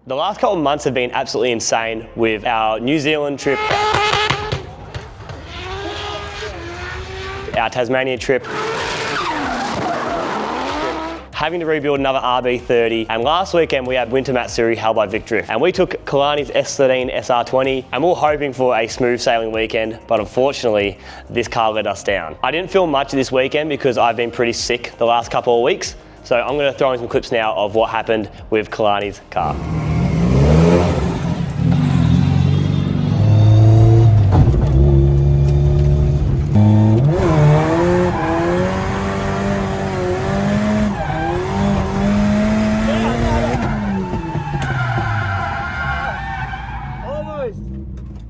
The last couple of months have been absolutely insane with our New Zealand trip, our Tasmania trip, having to rebuild another RB30, and last weekend we had Winter Matsuri held by Vic Drift, and we took Kalani's S13 SR20, and we were hoping for a smooth sailing weekend, but unfortunately this car let us down. I didn't film much this weekend because I've been pretty sick the last couple of weeks, so I'm going to throw in some clips now of what happened with Kalani's car.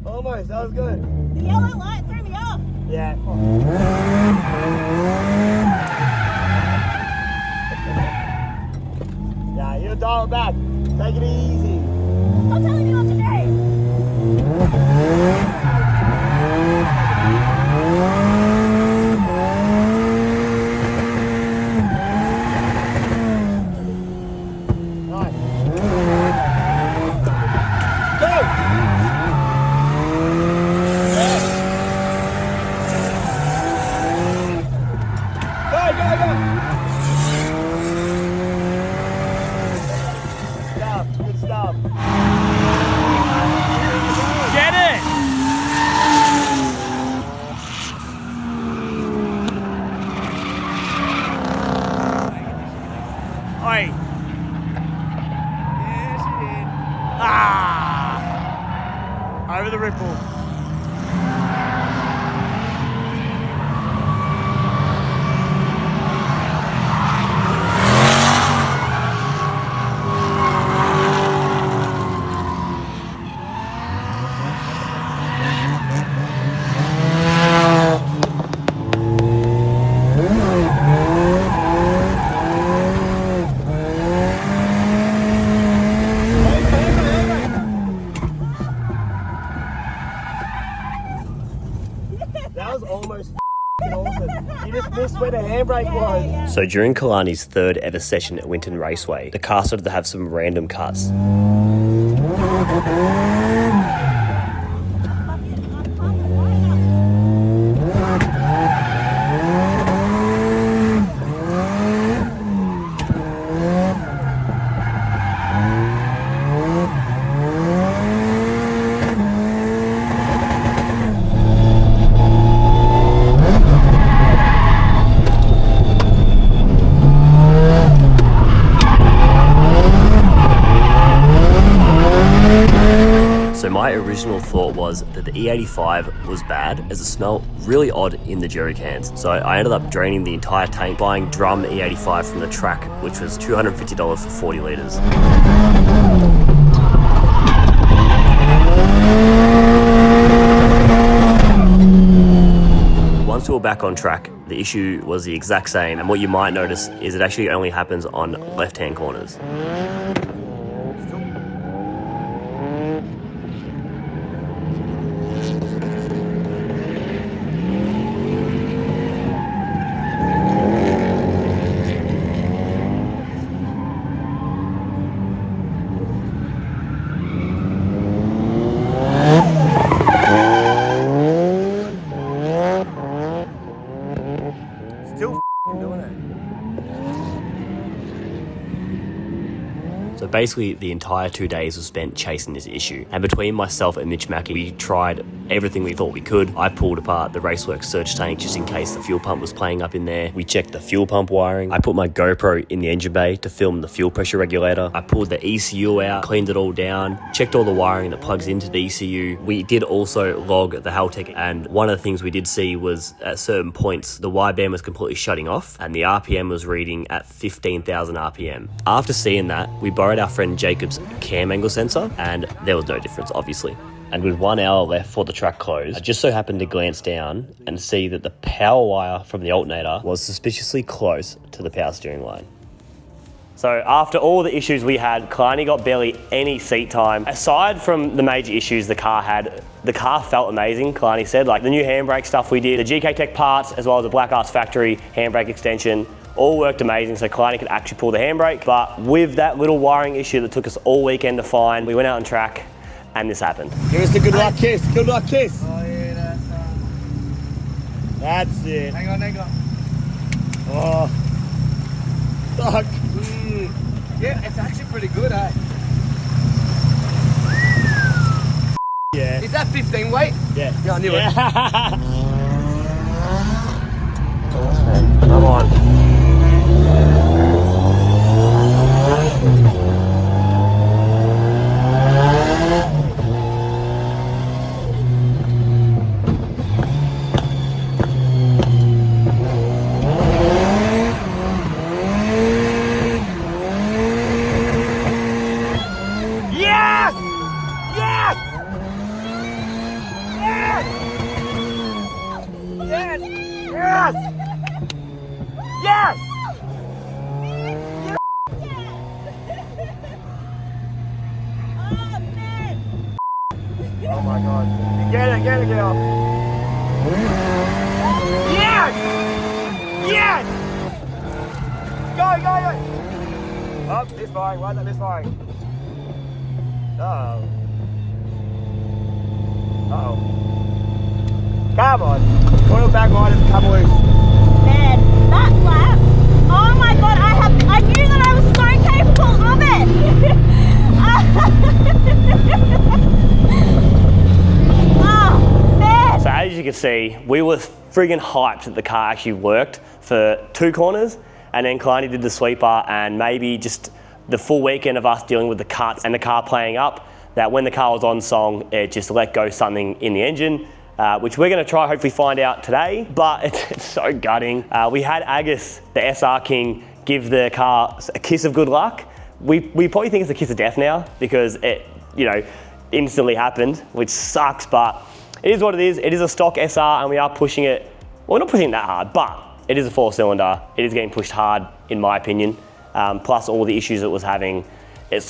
Almost, that was good. The yellow light threw me off. Yeah. Yeah, you dial it back. Take it easy. Stop telling me what to do. Nice. Good stuff. Get it! Oi. Yeah, she did. Ah! Over the ripple. That was almost awesome. You just missed where the handbrake was. So during Kalani's third ever session at Winton Raceway, the car started to have some random cuts. So my original thought was that the E85 was bad as it smelled really odd in the jerry cans. So I ended up draining the entire tank, buying drum E85 from the track, which was $250 for 40 litres. Once we were back on track, the issue was the exact same, and what you might notice is it actually only happens on left-hand corners. Still doing it. So basically the entire 2 days was spent chasing this issue, and between myself and Mitch Mackey, we tried everything we thought we could. I pulled apart the Raceworks surge tank just in case the fuel pump was playing up in there. We checked the fuel pump wiring. I put my GoPro in the engine bay to film the fuel pressure regulator. I pulled the ECU out, cleaned it all down, checked all the wiring that plugs into the ECU. We did also log the Haltech, and one of the things we did see was at certain points the wideband was completely shutting off and the RPM was reading at 15,000 RPM. After seeing that, we borrowed our friend Jacob's cam angle sensor, and there was no difference, obviously. And with 1 hour left for the track close, I just so happened to glance down and see that the power wire from the alternator was suspiciously close to the power steering line. So after all the issues we had, Kalani got barely any seat time. Aside from the major issues the car had, the car felt amazing, Kalani said. Like the new handbrake stuff we did, the GK Tech parts, as well as the Black Arts Factory handbrake extension, all worked amazing, so Kalani could actually pull the handbrake. But with that little wiring issue that took us all weekend to find, we went out on track and this happened. Give us the good luck kiss. Good luck kiss. Oh yeah, That's it. hang on. Oh. Fuck. Yeah, it's actually pretty good, eh? Yeah. Is that 15 weight? Yeah. Yeah, I knew it. Come on. Yes! Yes! Yes! Yes! Yes! Yes! Oh, man. Oh my god. Get it, girl. Yes! Yes! Go! Oh, misfiring. Why is that misfiring? Uh-oh. Come on. Oil back line and come loose. Man, that lap. Oh my god, I knew that I was so capable of it. Oh, man. So as you can see, we were friggin' hyped that the car actually worked for 2 corners, and then Kalani did the sweeper, and maybe just the full weekend of us dealing with the cuts and the car playing up, that when the car was on song, it just let go something in the engine, which we're going to try hopefully find out today, but it's so gutting. We had Agus, the SR King, give the car a kiss of good luck. We probably think it's a kiss of death now because it, instantly happened, which sucks, but it is what it is. It is a stock SR and we are pushing it, well, we're not pushing it that hard, but it is a 4-cylinder. It is getting pushed hard, in my opinion. Plus all the issues it was having, it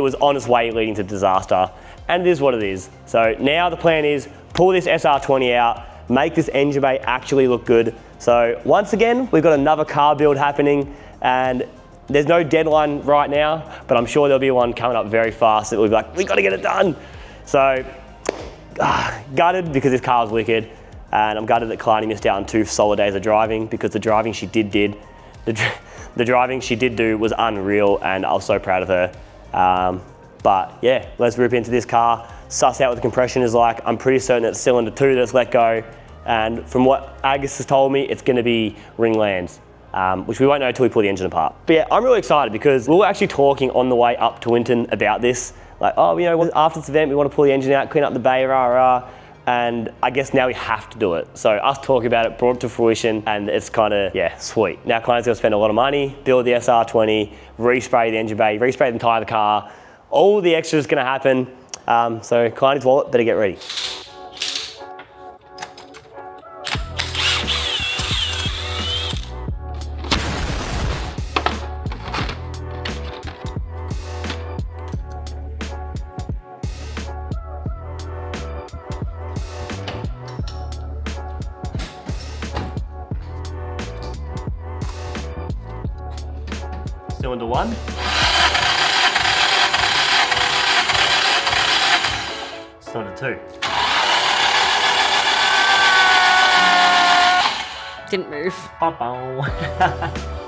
was on its way leading to disaster, and it is what it is. So now the plan is pull this SR20 out, make this engine bay actually look good. So once again, we've got another car build happening, and there's no deadline right now, but I'm sure there'll be one coming up very fast that we'll be like, we gotta get it done. So gutted because this car was wicked, and I'm gutted that Kalani missed out on 2 solid days of driving because the driving she did do was unreal, and I was so proud of her. But yeah, let's rip into this car, suss out what the compression is like. I'm pretty certain it's cylinder 2 that's let go, and from what Agus has told me, it's going to be ring lands, which we won't know until we pull the engine apart. But yeah, I'm really excited because we were actually talking on the way up to Winton about this, like, oh, after this event we want to pull the engine out, clean up the bay, rah. And I guess now we have to do it. So us talking about it brought it to fruition, and it's kind of, yeah, sweet. Now Kalani's gonna spend a lot of money, build the SR20, respray the engine bay, respray the entire car. All the extras gonna happen. So Kalani's wallet, better get ready. Cylinder 1. Cylinder 2. Didn't move.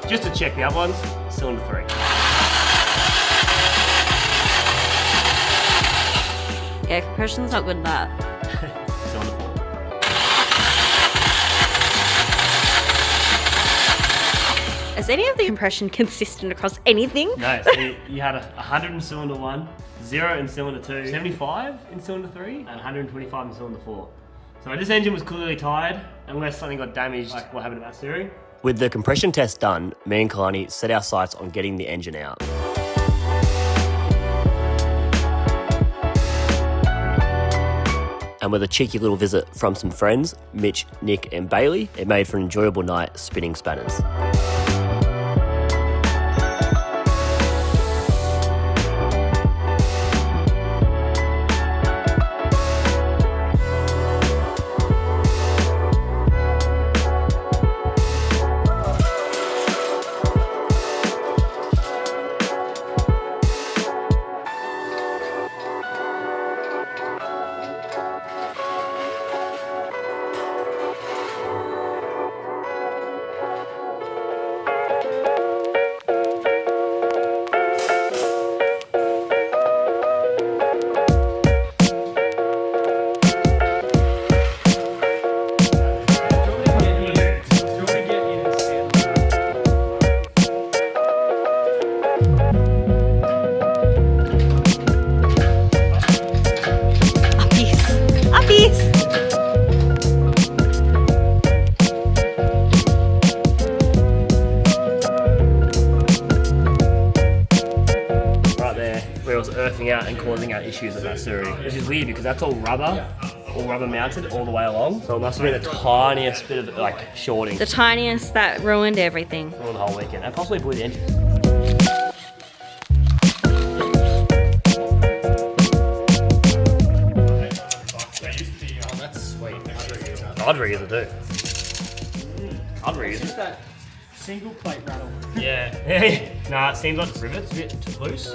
Just to check the other ones, cylinder 3. Yeah, compression's not good in that. Cylinder 4. Is any of the compression consistent across anything? No, so you had 100 in cylinder 1, 0 in cylinder 2, 75 in cylinder 3, and 125 in cylinder 4. So this engine was clearly tired, unless something got damaged, like what happened to Matsuri. With the compression test done, me and Kalani set our sights on getting the engine out. And with a cheeky little visit from some friends, Mitch, Nick, and Bailey, it made for an enjoyable night spinning spanners. earthing out and causing out issues at that series, which is weird because that's all rubber mounted all the way along. So it must have been the tiniest bit of like shorting. The tiniest that ruined everything. Ruined the whole weekend and possibly blew the engine. I'd reuse it too. I'd reuse it. That single plate rattle. Yeah. Nah, it seems like the rivet's a bit too loose.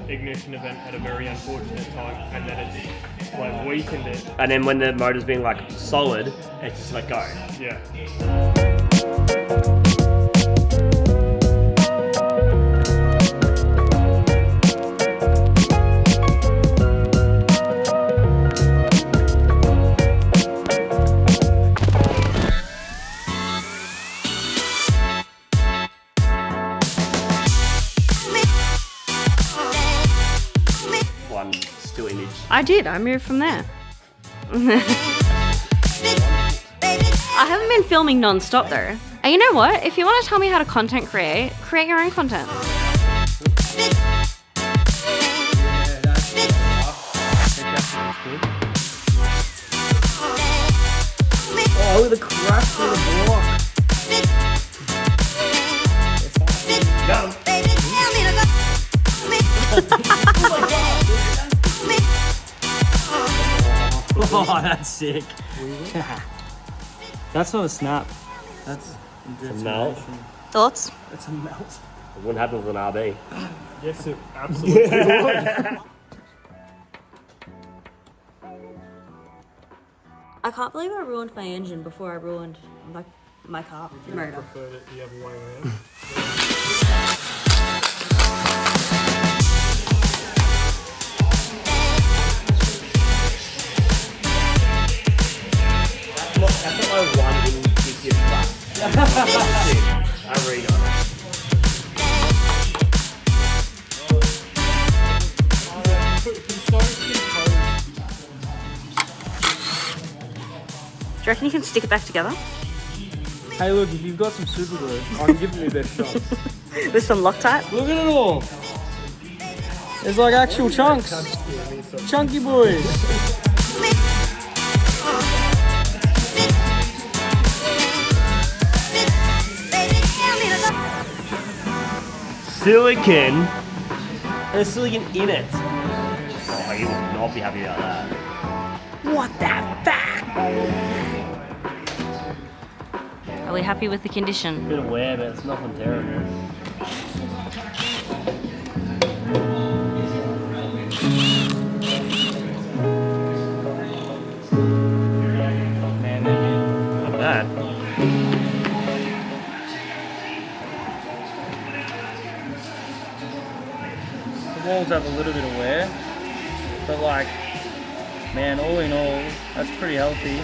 Ignition event at a very unfortunate time, and then it's like weakened it. And then when the motor's being like solid, it's just let go. Yeah. Still image. I did. I moved from there. I haven't been filming non-stop though. And you know what? If you want to tell me how to content create your own content. Oh, look at the crash through the block. Go. Oh, that's sick. That's not a snap. That's a melt. Thoughts? That's a melt. It wouldn't happen with an RB. Yes, it absolutely would. I can't believe I ruined my engine before I ruined my car. I preferred it the other way around. That's not my one in big gift class. I read on it. Do you reckon you can stick it back together? Hey, look, if you've got some super glue, I'm giving you this shot. With some Loctite? Look at it all. There's like actual chunks. Chunky boys. Silicon? There's silicon in it. Oh, you will not be happy about that. What the fuck? Are we happy with the condition? Bit of wear, but it's nothing terrible. Not bad. The walls have a little bit of wear, but like, man, all in all, that's pretty healthy.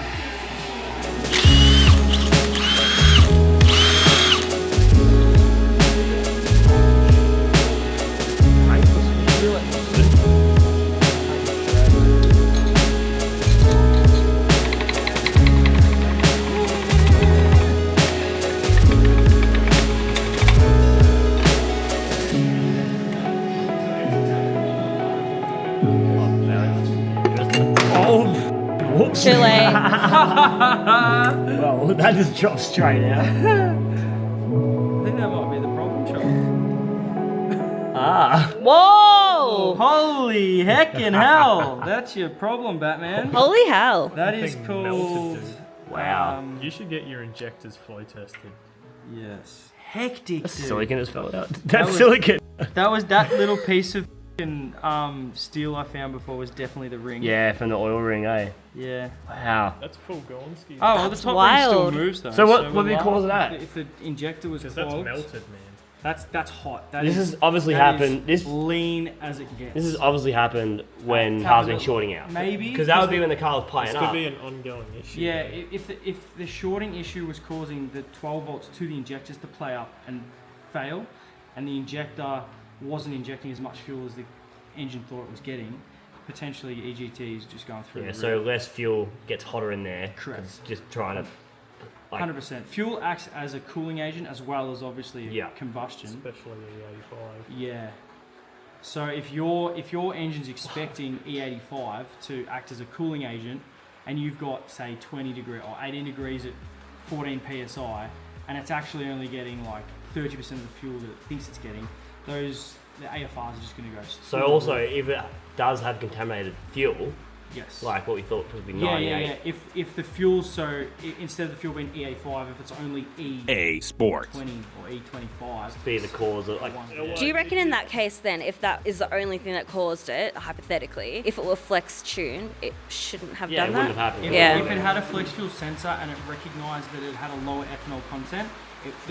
Too late. Well, that just dropped straight out. I think that might be the problem, Charles. Ah. Whoa! Holy heckin' hell! That's your problem, Batman. Holy hell. That is Thing called... melted, dude. Wow. You should get your injectors flow tested. Yes. Hectic, dude. Silicon has fell out. That's was- silicon. That was that little piece of Steel I found before was definitely the ring. Yeah, from the oil ring, eh? Yeah. Wow. That's full Gornsky. Oh, well, the top ring still moves though. So what would you cause that? If the injector was Because clogged, that's melted, man. that's hot. This has obviously happened. This lean as it gets. This has obviously happened when cars been shorting out. Maybe because that would be when the car was playing This up. could be an ongoing issue. Yeah, if the shorting issue was causing the 12 volts to the injectors to play up and fail, and the injector wasn't injecting as much fuel as the engine thought it was getting, potentially EGT is just going through. Yeah, so less fuel gets hotter in there. Correct. It's just trying to. 100%. Fuel acts as a cooling agent as well as obviously combustion. Especially the E85. Yeah. So if your engine's expecting E85 to act as a cooling agent, and you've got say 20 degree or 18 degrees at 14 psi, and it's actually only getting like 30% of the fuel that it thinks it's getting, the AFRs are just going to go. So also, if it does have contaminated fuel, yes, like what we thought would be 98. Yeah. If the fuel, instead of the fuel being E85, if it's only E20 or E25, be the cause of like. Do you reckon in that case then, if that is the only thing that caused it, hypothetically, if it were flex tune, it shouldn't have Yeah, done it that? wouldn't have happened. If it had a flex fuel sensor and it recognised that it had a lower ethanol content, if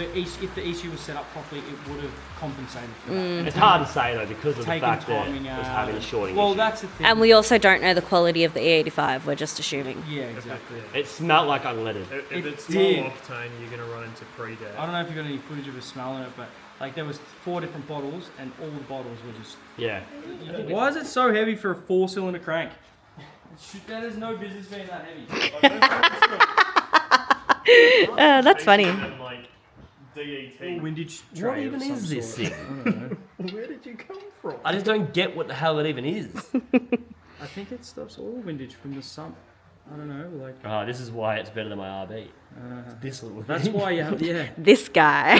the ECU was set up properly, it would have compensated for that. It's hard to say though because of the Taking fact that timing it was out. having a shorting Well, issue. that's the thing. And we also don't know the quality of the E85, we're just assuming. Yeah, exactly. It smelled like unleaded. If It it's did. low octane, you're going to run into pre-death. I don't know if you got any footage of a smell in it, but like there was 4 different bottles, and all the bottles were just. Yeah. Why is it so heavy for a 4-cylinder crank? That is no business being that heavy. That's funny. And like DET. Windage What tray even of some is this sort. thing? Where did you come from? I just don't get what the hell it even is. I think it stops oil windage from the sump. I don't know, like. Oh, this is why it's better than my RB. This little That's thing. why you have, yeah. This guy.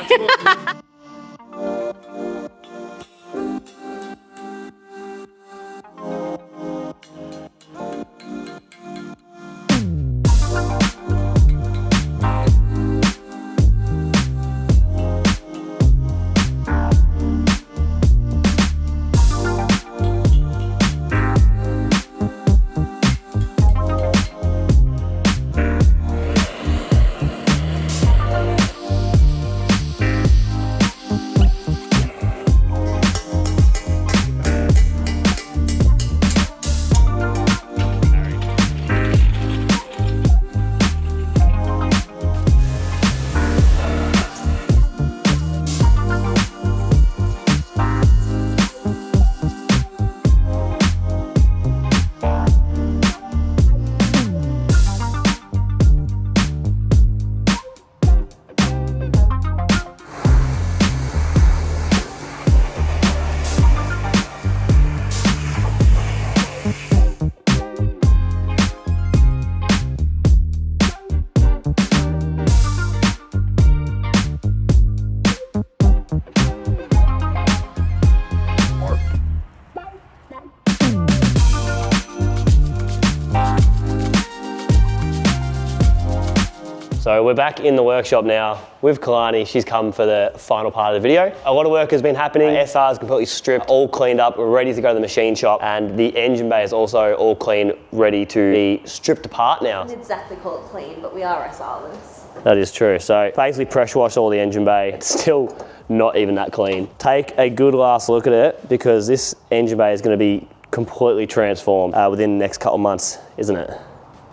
So we're back in the workshop now with Kalani. She's come for the final part of the video. A lot of work has been happening. SR is completely stripped, all cleaned up, ready to go to the machine shop, and the engine bay is also all clean, ready to be stripped apart now. Wouldn't exactly call it clean, but we are SR-less. That is true. So basically pressure washed all the engine bay. It's still not even that clean. Take a good last look at it because this engine bay is going to be completely transformed within the next couple of months, isn't it?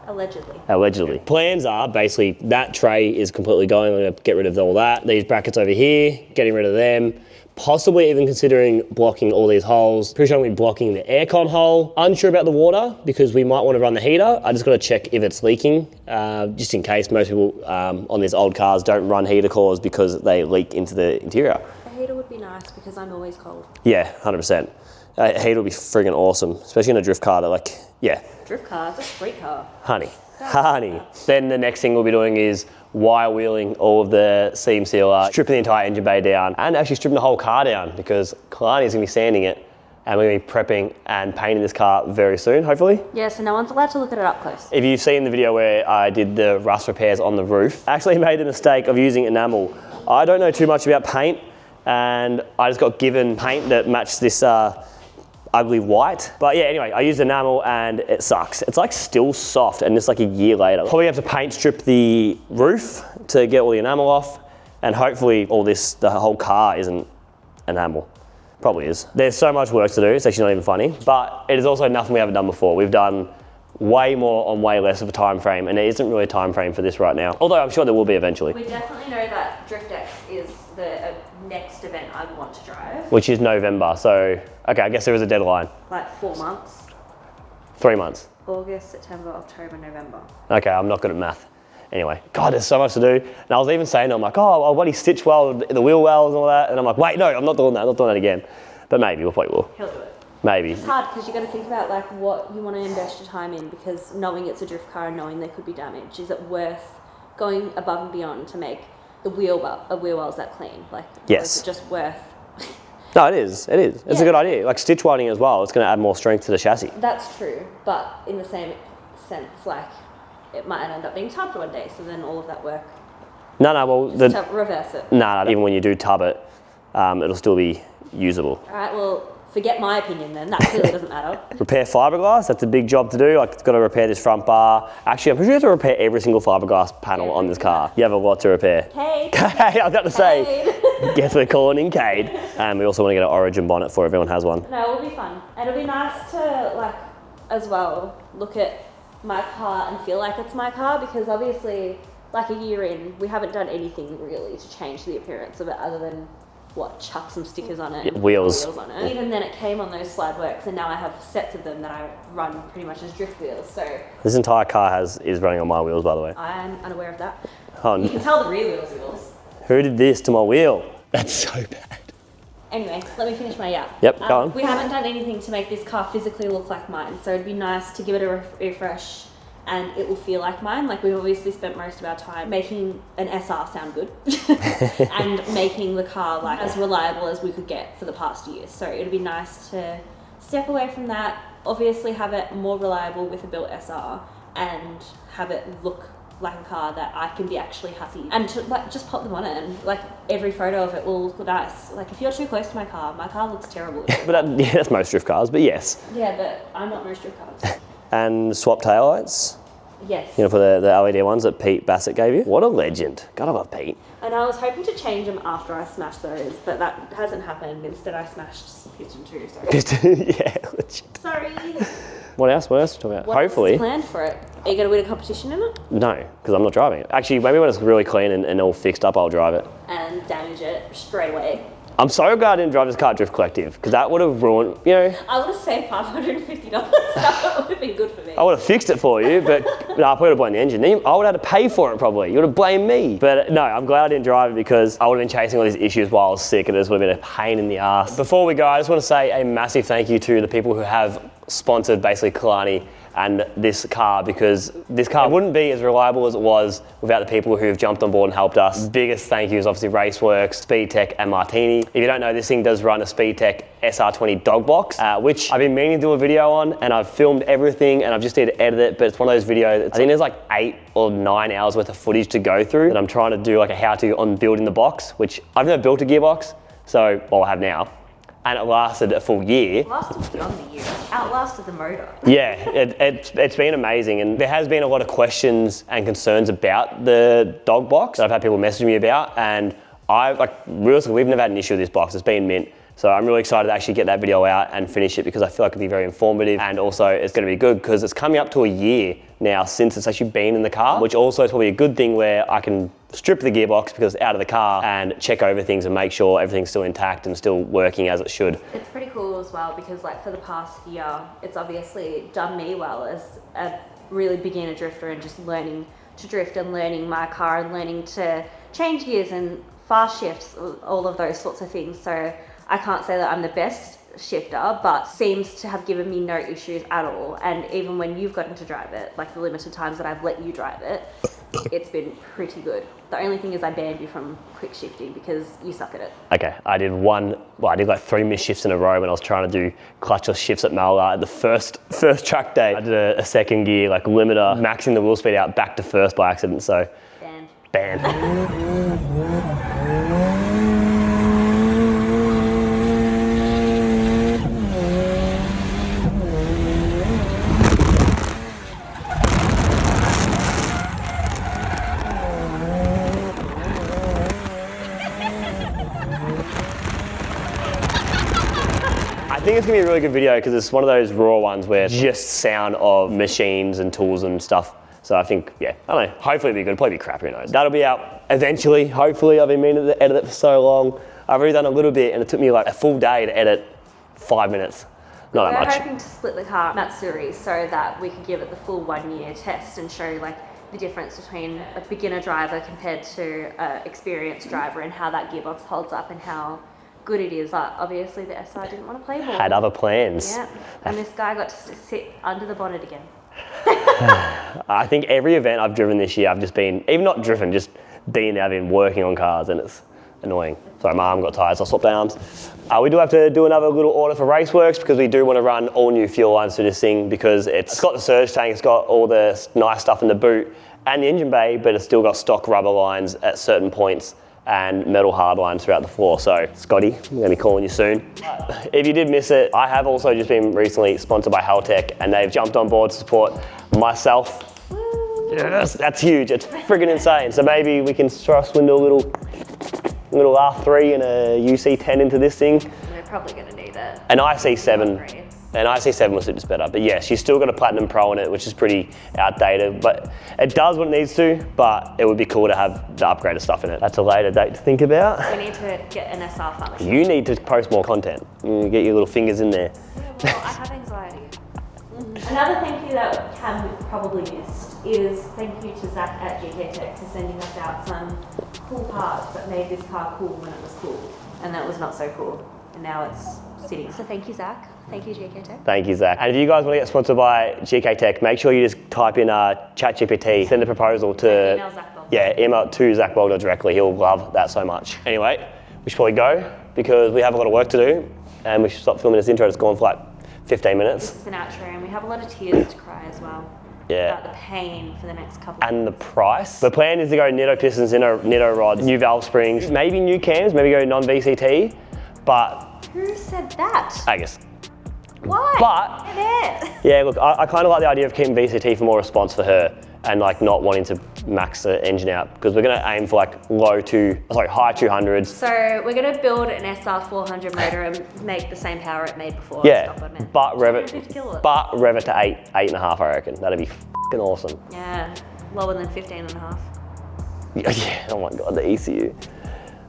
Allegedly. Allegedly. Plans are basically that tray is completely going. We're going to get rid of all that. These brackets over here, getting rid of them. Possibly even considering blocking all these holes. Pretty sure I'm going to be blocking the aircon hole. Unsure about the water because we might want to run the heater. I just got to check if it's leaking, just in case. Most people on these old cars don't run heater cores because they leak into the interior. A heater would be nice because I'm always cold. Yeah, 100%. A heater would be friggin' awesome, especially in a drift car. They're like, yeah. Drift car, it's a street car. Honey. Then the next thing we'll be doing is wire wheeling all of the seam sealer, stripping the entire engine bay down, and actually stripping the whole car down because Kalani is going to be sanding it, and we're going to be prepping and painting this car very soon, hopefully. Yeah, so no one's allowed to look at it up close. If you've seen the video where I did the rust repairs on the roof, I actually made the mistake of using enamel. I don't know too much about paint, and I just got given paint that matched this ugly white. But yeah, anyway, I used enamel and it sucks. It's like still soft and it's like a year later. Probably have to paint strip the roof to get all the enamel off, and hopefully all this, the whole car isn't enamel. Probably is. There's so much work to do, it's actually not even funny, but it is also nothing we haven't done before. We've done way more on way less of a time frame, and there isn't really a time frame for this right now, although I'm sure there will be eventually. We definitely know that Drift X is the next event I want to drive. Which is November, so, okay, I guess there is a deadline. Like 4 months. 3 months. August, September, October, November. Okay, I'm not good at math. Anyway, God, there's so much to do. And I was even saying, I'm like, oh, I'll bloody stitch weld the wheel wells and all that. And I'm like, wait, no, I'm not doing that. I'm not doing that again. But maybe, we'll probably will. He'll do it. Maybe. It's hard because you got to think about like what you want to invest your time in, because knowing it's a drift car and knowing there could be damage, is it worth going above and beyond to make the wheel wells that clean? Like, yes. Or is it just worth? No, it is. It is. It's a good idea. Like stitch welding as well. It's going to add more strength to the chassis. That's true, but in the same sense, like it might end up being tubbed one day, so then all of that work. No, well, just reverse it. No, even when you do tub it, it'll still be usable. All right, well, forget my opinion then. That clearly doesn't matter. Repair fiberglass, that's a big job to do. Like, it's got to repair this front bar. Actually, I'm pretty sure you have to repair every single fiberglass panel on this car. You have a lot to repair. Cade. I was about to say, guess we're calling in Cade. And we also want to get an Origin bonnet for everyone has one. No, it'll be fun. And it'll be nice to, like, as well, look at my car and feel like it's my car, because obviously, like a year in, we haven't done anything really to change the appearance of it other than chuck some stickers on it. Yeah, wheels on it. Even then it came on those slide works, and now I have sets of them that I run pretty much as drift wheels. So this entire car is running on my wheels, by the way. I'm unaware of that. Oh, you can tell the rear wheels are yours. Who did this to my wheel? That's so bad. Anyway, let me finish my yap. Yep, go on. We haven't done anything to make this car physically look like mine, so it'd be nice to give it a refresh and it will feel like mine. Like, we've obviously spent most of our time making an SR sound good and making the car like as reliable as we could get for the past years. So it'd be nice to step away from that, obviously have it more reliable with a built SR, and have it look like a car that I can be actually happy, and to like just pop the bonnet and like every photo of it will look nice. Like if you're too close to my car looks terrible. But yeah, that's most drift cars, but yes. Yeah, but I'm not most drift cars. And swap taillights. Yes. You know, for the LED ones that Pete Bassett gave you. What a legend. God, I love Pete. And I was hoping to change them after I smashed those, but that hasn't happened. Instead, I smashed piston 2. So. Yeah, legend. Sorry. What else? What else to talk about? What Hopefully. Else is planned for it? Are you going to win a competition in it? No, because I'm not driving it. Actually, maybe when it's really clean and all fixed up, I'll drive it. And damage it straight away. I'm so glad I didn't drive this car at Drift Collective, because that would have ruined, you know. I would have saved $550. That would have been good for me. I would have fixed it for you, but no, I probably would have blamed the engine. I would have had to pay for it probably. You would have blamed me. But no, I'm glad I didn't drive it, because I would have been chasing all these issues while I was sick, and it would have been a pain in the ass. Before we go, I just want to say a massive thank you to the people who have sponsored basically Kalani and this car, because this car wouldn't be as reliable as it was without the people who've jumped on board and helped us. Biggest thank you is obviously Raceworks, Speedtech and Martini. If you don't know, this thing does run a Speedtech SR20 dog box, which I've been meaning to do a video on, and I've filmed everything and I've just need to edit it, but it's one of those videos, I think there's like 8 or 9 hours worth of footage to go through, and I'm trying to do like a how-to on building the box, which I've never built a gearbox, so, well, I have now. And it lasted a full year. It lasted beyond the year. Outlasted the motor. Yeah, it's been amazing, and there has been a lot of questions and concerns about the dog box that I've had people message me about, and realistically, we've never had an issue with this box. It's been mint. So I'm really excited to actually get that video out and finish it, because I feel like it'll be very informative, and also it's going to be good because it's coming up to a year now since it's actually been in the car, which also is probably a good thing where I can strip the gearbox because it's out of the car and check over things and make sure everything's still intact and still working as it should. It's pretty cool as well, because like for the past year, it's obviously done me well as a really beginner drifter and just learning to drift and learning my car and learning to change gears and fast shifts, all of those sorts of things. So I can't say that I'm the best shifter, but seems to have given me no issues at all. And even when you've gotten to drive it, like the limited times that I've let you drive it, it's been pretty good. The only thing is I banned you from quick shifting because you suck at it. Okay, I did like 3 missed shifts in a row when I was trying to do clutchless shifts at Malga at the first track day. I did a second gear, like limiter, maxing the wheel speed out back to first by accident, so. Banned. it's gonna be a really good video because it's one of those raw ones where it's just sound of machines and tools and stuff. So I think, yeah, I don't know, hopefully it'll be good, it'll probably be crap, who knows. That'll be out eventually, hopefully. I've been meaning to edit it for so long. I've already done a little bit and it took me like a full day to edit 5 minutes. Not that much. We're hoping to split the car Matsuri so that we could give it the full 1 year test and show like the difference between a beginner driver compared to an experienced driver and how that gearbox holds up and how good it is. But obviously the SR didn't want to play ball. Had other plans. Yeah, and this guy got to sit under the bonnet again. I think every event I've driven this year, I've just been, even not driven, just been there, I've been working on cars and it's annoying. Sorry, my arm got tired, so I swapped arms. We do have to do another little order for Raceworks because we do want to run all new fuel lines through this thing because it's got the surge tank, it's got all the nice stuff in the boot and the engine bay, but it's still got stock rubber lines at certain points and metal hard lines throughout the floor. So, Scotty, I'm gonna be calling you soon. If you did miss it, I have also just been recently sponsored by Haltech and they've jumped on board to support myself. Yes, that's huge, it's friggin' insane. So maybe we can swindle a little R3 and a UC10 into this thing. We're probably gonna need it. An IC7. An IC7 will suit this better, but yeah, she's still got a Platinum Pro in it, which is pretty outdated, but it does what it needs to, but it would be cool to have the upgraded stuff in it. That's a later date to think about. We need to get an SR function. You need to post more content. You get your little fingers in there. Yeah, well, I have anxiety. Another thank you that Cam probably missed is thank you to Zach at GK Tech for sending us out some cool parts that made this car cool when it was cool, and then it was not so cool, and now it's sitting. So thank you, Zach. Thank you, GK Tech. Thank you, Zach. And if you guys want to get sponsored by GK Tech, make sure you just type in ChatGPT, send a proposal to... Email Zach Bogdell. Yeah, email it to Zach Bogdell directly. He'll love that so much. Anyway, we should probably go because we have a lot of work to do and we should stop filming this intro. It's gone for like 15 minutes. This is an outro and we have a lot of tears to cry as well. Yeah. About the pain for the next couple of And the price. The plan is to go Nitto pistons, Nitto rods, new valve springs, maybe new cams, maybe go non-VCT, but... Who said that? Angus. Why? But, yeah, look, I kind of like the idea of keeping VCT for more response for her and like not wanting to max the engine out because we're going to aim for like high 200s. So we're going to build an SR400 motor and make the same power it made before. Yeah, but rev it 250 kilowatts. But rev it to 8.5, I reckon. That'd be f***ing awesome. Yeah, lower than 15.5. Yeah, oh my God, the ECU.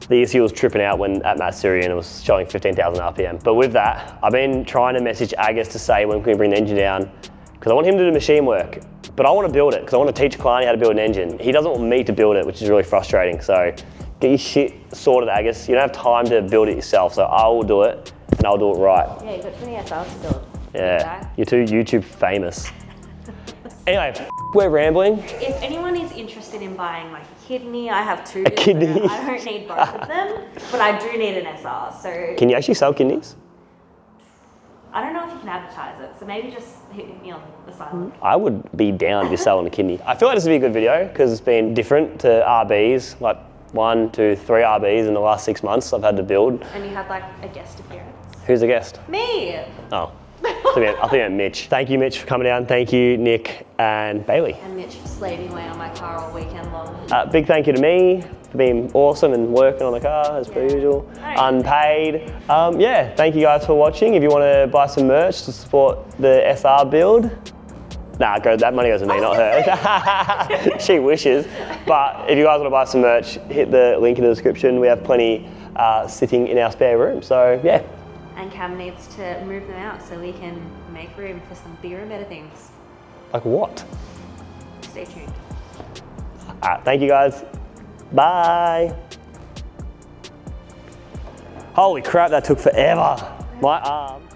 The ECU was tripping out when at Matsuri and it was showing 15,000 RPM. But with that, I've been trying to message Agus to say when can we bring the engine down because I want him to do machine work, but I want to build it because I want to teach Kalani how to build an engine. He doesn't want me to build it, which is really frustrating. So get your shit sorted, Agus. You don't have time to build it yourself, so I will do it and I'll do it right. Yeah, you've got 20 SRs to build. Yeah, you're too YouTube famous. Anyway, we're rambling. If anyone is interested in buying like a kidney, I have two. A kidney? I don't need both of them, but I do need an SR. So Can you actually sell kidneys? I don't know if you can advertise it, so maybe just hit me on the side. I would be down if you're selling a kidney. I feel like this would be a good video because it's been different to RBs, like 1, 2, 3 RBs in the last 6 months I've had to build. And you had like a guest appearance. Who's the guest? Me! Oh, I think I meant Mitch. Thank you, Mitch, for coming down. Thank you, Nick and Bailey. And Mitch for slaving away on my car all weekend long. Big thank you to me for being awesome and working on the car as per usual. Unpaid. Yeah, thank you guys for watching. If you want to buy some merch to support the SR build, nah, that money goes to me, not her. She wishes. But if you guys want to buy some merch, hit the link in the description. We have plenty sitting in our spare room. So yeah. And Cam needs to move them out so we can make room for some bigger and better things. Like what? Stay tuned. Thank you guys. Bye. Holy crap, that took forever. My arm.